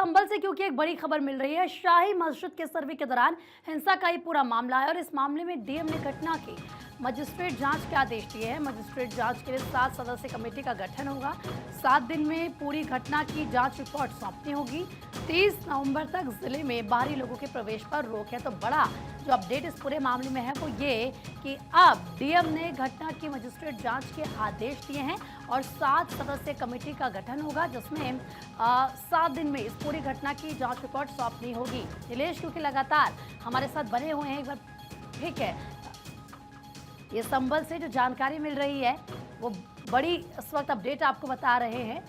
संभल से क्योंकि एक बड़ी खबर मिल रही है। शाही मस्जिद के सर्वे के दौरान हिंसा का ही पूरा मामला है और इस मामले में डीएम ने घटना की मजिस्ट्रेट जांच के आदेश दिए हैं। मजिस्ट्रेट जांच के लिए 7 सदस्यीय कमेटी का गठन होगा। 7 दिन में पूरी घटना की जांच रिपोर्ट सौंपनी होगी। 30 नवंबर तक जिले में बाहरी लोगों के प्रवेश पर रोक है। तो बड़ा जो अपडेट इस पूरे मामले में है वो ये कि अब डीएम ने घटना की मजिस्ट्रेट जांच के आदेश दिए हैं और 7 सदस्यीय कमेटी का गठन होगा, जिसमें 7 दिन में इस पूरी घटना की जांच रिपोर्ट सौंपनी होगी। नीलेश क्योंकि लगातार हमारे साथ बने हुए हैं, एक बार ठीक है, ये संभल से जो जानकारी मिल रही है वो बड़ी इस वक्त अपडेट आपको बता रहे हैं।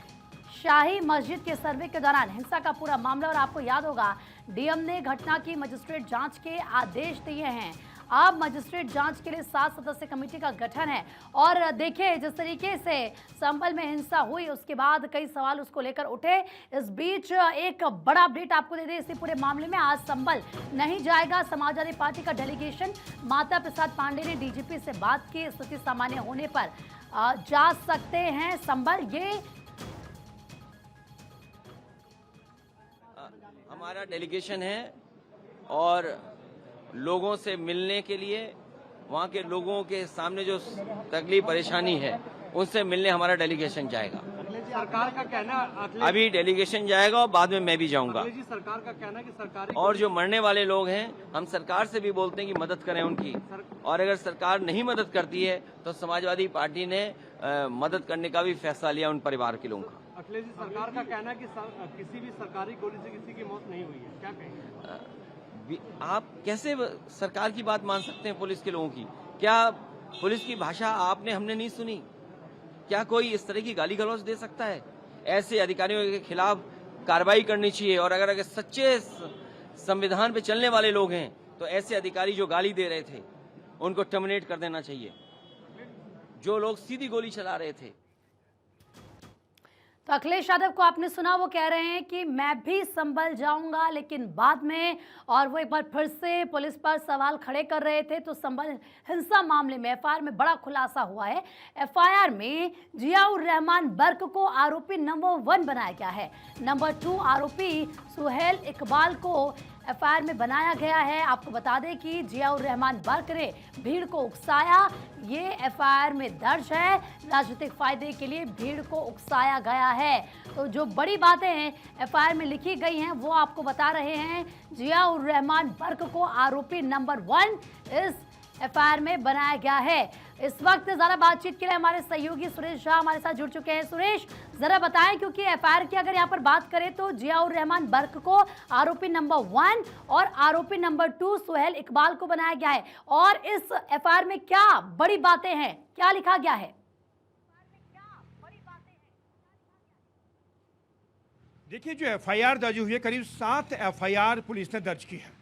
शाही मस्जिद के सर्वे के दौरान हिंसा का पूरा मामला, और आपको याद होगा डीएम ने घटना की मजिस्ट्रेट जांच के आदेश दिए हैं। अब मजिस्ट्रेट जांच के लिए 7 सदस्यीय कमेटी का गठन है। और देखिए जिस तरीके से संभल में हिंसा हुई उसके बाद कई सवाल उसको लेकर उठे। इस बीच एक बड़ा अपडेट आपको दे दें इसी पूरे मामले में। आज संभल नहीं जाएगा समाजवादी पार्टी का डेलीगेशन। माता प्रसाद पांडे ने डीजीपी से बात की। स्थिति सामान्य होने पर जा सकते हैं संभल। ये हमारा डेलीगेशन है और लोगों से मिलने के लिए, वहाँ के लोगों के सामने जो तकलीफ परेशानी है उनसे मिलने हमारा डेलीगेशन जाएगा। सरकार का कहना अभी डेलीगेशन जाएगा और बाद में मैं भी जाऊंगा। सरकार का कहना कि सरकार और जो मरने वाले लोग हैं हम सरकार से भी बोलते हैं कि मदद करें उनकी, और अगर सरकार नहीं मदद करती है तो समाजवादी पार्टी ने मदद करने का भी फैसला लिया उन परिवार के लोगों का। अखिलेश जी, सरकार का कहना है कि किसी भी सरकारी गोली से किसी की मौत नहीं हुई है, क्या कहेंगे? आप कैसे सरकार की बात मान सकते हैं पुलिस के लोगों की? क्या पुलिस की भाषा हमने नहीं सुनी? क्या कोई इस तरह की गाली गलौज दे सकता है? ऐसे अधिकारियों के खिलाफ कार्रवाई करनी चाहिए, और अगर सच्चे संविधान पे चलने वाले लोग हैं तो ऐसे अधिकारी जो गाली दे रहे थे उनको टर्मिनेट कर देना चाहिए, जो लोग सीधी गोली चला रहे थे। तो अखिलेश यादव को आपने सुना, वो कह रहे हैं कि मैं भी संभल जाऊंगा लेकिन बाद में, और वो एक बार फिर से पुलिस पर सवाल खड़े कर रहे थे। तो संभल हिंसा मामले में एफआईआर में बड़ा खुलासा हुआ है। एफआईआर में जियाउर रहमान बर्क को आरोपी नंबर 1 बनाया गया है। नंबर 2 आरोपी सुहेल इकबाल को एफआईआर में बनाया गया है। आपको बता दें कि जियाउर रहमान बर्क ने भीड़ को उकसाया, ये एफआईआर में दर्ज है। राजनीतिक फायदे के लिए भीड़ को उकसाया गया है। तो जो बड़ी बातें हैं एफआईआर में लिखी गई हैं वो आपको बता रहे हैं। जियाउर रहमान बर्क को आरोपी नंबर 1 इस एफआईआर में बनाया गया है। इस वक्त ज्यादा बातचीत के लिए हमारे सहयोगी सुरेश झा हमारे साथ जुड़ चुके हैं। सुरेश, जरा बताएं, क्योंकि एफआईआर की अगर यहाँ पर बात करें तो जियाउर रहमान बर्क को आरोपी नंबर 1 और आरोपी नंबर 2 सुहेल इकबाल को बनाया गया है। और इस एफआईआर में क्या बड़ी बातें हैं, क्या लिखा गया है? देखिए, जो एफआईआर दर्ज हुई है, करीब 7 एफआईआर पुलिस ने दर्ज की है,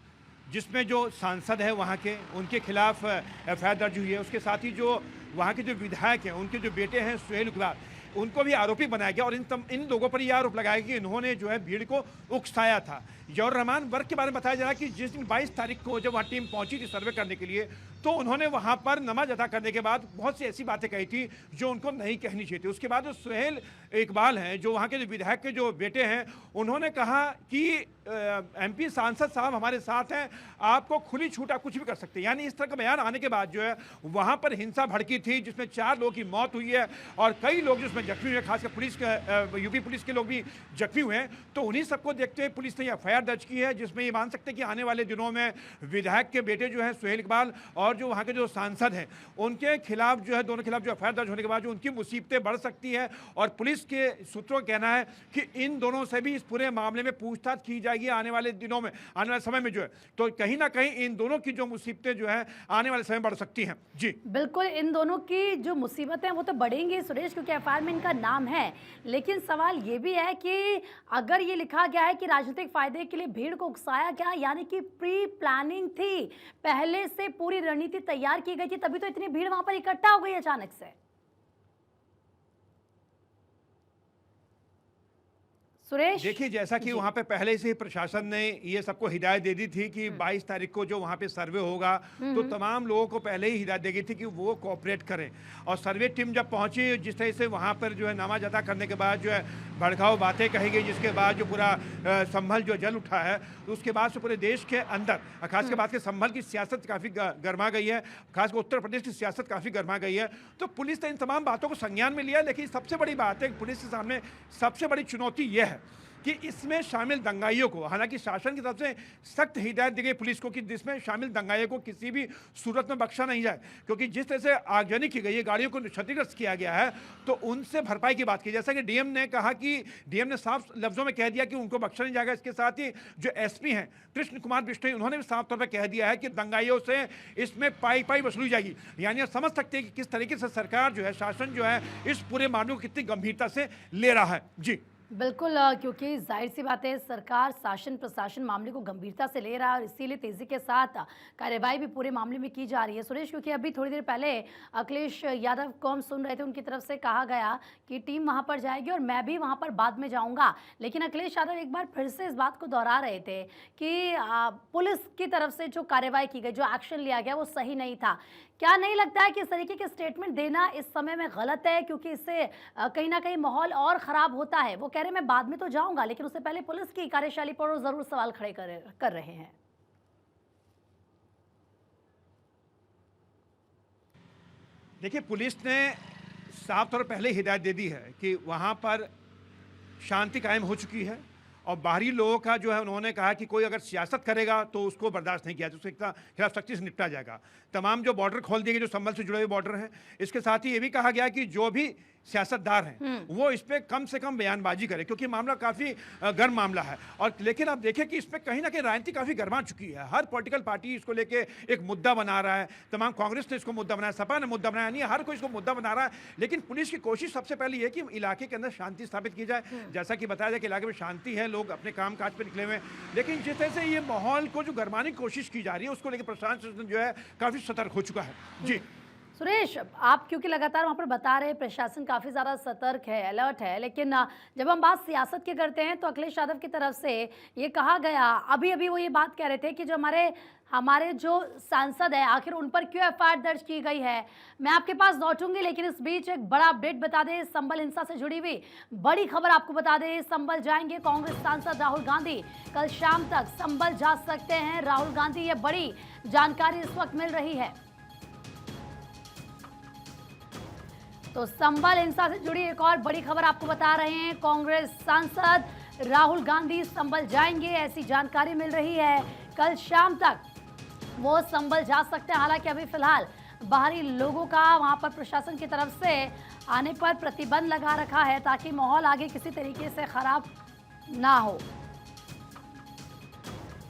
जिसमें जो सांसद है वहाँ के, उनके खिलाफ एफआईआर दर्ज हुई है। उसके साथ ही जो वहाँ के जो विधायक हैं, उनके जो बेटे हैं सुहेल इकबाल, उनको भी आरोपी बनाया गया। और इन लोगों पर यह आरोप लगाया कि इन्होंने जो है भीड़ को उकसाया था। जियाउर रहमान बर्क के बारे में बताया जा रहा है कि जिस दिन 22 तारीख को जब वहाँ टीम पहुंची थी सर्वे करने के लिए, तो उन्होंने वहाँ पर नमाज अदा करने के बाद बहुत सी ऐसी बातें कही थी जो उनको नहीं कहनी चाहिए थी। उसके बाद जो सुहेल इकबाल हैं, जो वहाँ के जो विधायक के जो बेटे हैं, उन्होंने कहा कि एमपी सांसद साहब हमारे साथ हैं, आपको खुली छूट आप कुछ भी कर सकते हैं। यानी इस तरह का बयान आने के बाद जो है वहाँ पर हिंसा भड़की थी, जिसमें 4 लोगों की मौत हुई है और कई लोग जिसमें जख्मी हुए, खासकर पुलिस के यूपी पुलिस के लोग भी जख्मी हुए हैं। तो उन्हीं सबको देखते हुए पुलिस ने एफआईआर दर्ज की है, जिसमें ये मान सकते हैं कि आने वाले दिनों में विधायक के बेटे जो है सुहेल इकबाल और जो वहाँ के जो सांसद हैं उनके खिलाफ जो है, दोनों खिलाफ जो एफआईआर दर्ज होने के बाद जो उनकी मुसीबतें बढ़ सकती है। और पुलिस के सूत्रों का कहना है कि इन दोनों से भी इस पूरे मामले में पूछताछ की जाएगी आने वाले दिनों में, आने वाले समय में जो है। तो कहीं ना कहीं इन दोनों की जो मुसीबतें जो है आने वाले समय में बढ़ सकती हैं। जी बिल्कुल, इन दोनों की जो मुसीबतें वो तो बढ़ेंगी सुरेश, क्योंकि एफआईआर में इनका नाम है। लेकिन सवाल ये भी है कि अगर ये लिखा गया है कि राजनीतिक फायदे के लिए भीड़ को उकसाया गया, यानी कि प्री प्लानिंग थी, पहले से पूरी रणनीति तैयार की गई थी, तभी तो इतनी भीड़ वहां पर इकट्ठा हो गई अचानक से। सुरेश देखिए, जैसा कि वहाँ पे पहले से ही प्रशासन ने ये सबको हिदायत दे दी थी कि 22 तारीख को जो वहाँ पे सर्वे होगा, तो तमाम लोगों को पहले ही हिदायत दी गई थी कि वो कोऑपरेट करें। और सर्वे टीम जब पहुंची, जिस तरह से वहाँ पर जो है नामाज अदा करने के बाद जो है भड़काऊ बातें कही गई, जिसके बाद जो पूरा संभल जो जल उठा है, तो उसके बाद से पूरे देश के अंदर, खासकर बात के संभल की सियासत काफ़ी गर्मा गई है, खासकर उत्तर प्रदेश की सियासत काफ़ी गर्मा गई है। तो पुलिस ने इन तमाम बातों को संज्ञान में लिया, लेकिन सबसे बड़ी बात है पुलिस के सामने सबसे बड़ी चुनौती यह है कि इसमें शामिल दंगाइयों को, हालांकि शासन की तरफ से सख्त हिदायत दी गई पुलिस को कि जिसमें शामिल दंगाइयों को किसी भी सूरत में बख्शा नहीं जाए, क्योंकि जिस तरह से आगजनी की गई है, गाड़ियों को क्षतिग्रस्त किया गया है, तो उनसे भरपाई की बात की। जैसा कि डीएम ने कहा कि डीएम ने साफ लफ्जों में कह दिया कि उनको बख्शा नहीं जाएगा। इसके साथ ही जो एसपी हैं कृष्ण कुमार बिश्नोई, उन्होंने भी साफ तौर पर कह दिया है कि दंगाइयों से इसमें पाई पाई वसूली जाएगी। यानी आप समझ सकते हैं कि किस तरीके से सरकार जो है, शासन जो है, इस पूरे मामले को कितनी गंभीरता से ले रहा है। जी बिल्कुल, क्योंकि जाहिर सी बात है सरकार, शासन प्रशासन मामले को गंभीरता से ले रहा है और इसीलिए तेज़ी के साथ कार्रवाई भी पूरे मामले में की जा रही है। सुरेश, क्योंकि अभी थोड़ी देर पहले अखिलेश यादव को हम सुन रहे थे, उनकी तरफ से कहा गया कि टीम वहां पर जाएगी और मैं भी वहां पर बाद में जाऊंगा, लेकिन अखिलेश यादव एक बार फिर से इस बात को दोहरा रहे थे कि पुलिस की तरफ से जो कार्रवाई की गई, जो एक्शन लिया गया, वो सही नहीं था। क्या नहीं लगता है कि इस तरीके के स्टेटमेंट देना इस समय में गलत है, क्योंकि इससे कहीं ना कहीं माहौल और ख़राब होता है? वो कह रहे मैं बाद में तो जाऊंगा, लेकिन उससे पहले पुलिस की कार्यशैली पर वो ज़रूर सवाल खड़े कर रहे हैं। देखिए, पुलिस ने साफ तौर पर पहले हिदायत दे दी है कि वहाँ पर शांति कायम हो चुकी है और बाहरी लोगों का जो है, उन्होंने कहा कि कोई अगर सियासत करेगा तो उसको बर्दाश्त नहीं किया, तो उसके खिलाफ सख्ती से निपटा जाएगा। तमाम जो बॉर्डर खोल दिए गए, जो संभल से जुड़े हुए बॉर्डर हैं। इसके साथ ही ये भी कहा गया कि जो भी सियासतदार हैं वो इस पर कम से कम बयानबाजी करें, क्योंकि मामला काफ़ी गर्म मामला है। और लेकिन आप देखें कि इसमें कहीं ना कहीं राजनीति काफ़ी गर्मा चुकी है। हर पॉलिटिकल पार्टी इसको लेके एक मुद्दा बना रहा है। तमाम कांग्रेस ने इसको मुद्दा बनाया, सपा ने मुद्दा बनाया, नहीं हर कोई इसको मुद्दा बना रहा है। लेकिन पुलिस की कोशिश सबसे पहले ये कि इलाके के अंदर शांति स्थापित की जाए। जैसा कि बताया जाए कि इलाके में शांति है, लोग अपने काम काज पर निकले हुए हैं, लेकिन जिस तरह से ये माहौल को जो गरमाने की कोशिश की जा रही है, उसको लेकर प्रशासन जो है काफ़ी सतर्क हो चुका है। जी सुरेश, आप क्योंकि लगातार वहाँ पर बता रहे हैं प्रशासन काफ़ी ज़्यादा सतर्क है, अलर्ट है, लेकिन जब हम बात सियासत की करते हैं तो अखिलेश यादव की तरफ से ये कहा गया, अभी अभी वो ये बात कह रहे थे कि जो हमारे जो सांसद है, आखिर उन पर क्यों एफआईआर दर्ज की गई है। मैं आपके पास लौटूंगी, लेकिन इस बीच एक बड़ा अपडेट बता दें, संभल हिंसा से जुड़ी हुई बड़ी खबर आपको बता दें। संभल जाएंगे कांग्रेस सांसद राहुल गांधी, कल शाम तक संभल जा सकते हैं राहुल गांधी, ये बड़ी जानकारी इस वक्त मिल रही है। तो संभल हिंसा से जुड़ी एक और बड़ी खबर आपको बता रहे हैं, कांग्रेस सांसद राहुल गांधी संभल जाएंगे, ऐसी जानकारी मिल रही है। कल शाम तक वो संभल जा सकते हैं। हालांकि अभी फिलहाल बाहरी लोगों का वहां पर प्रशासन की तरफ से आने पर प्रतिबंध लगा रखा है, ताकि माहौल आगे किसी तरीके से खराब ना हो।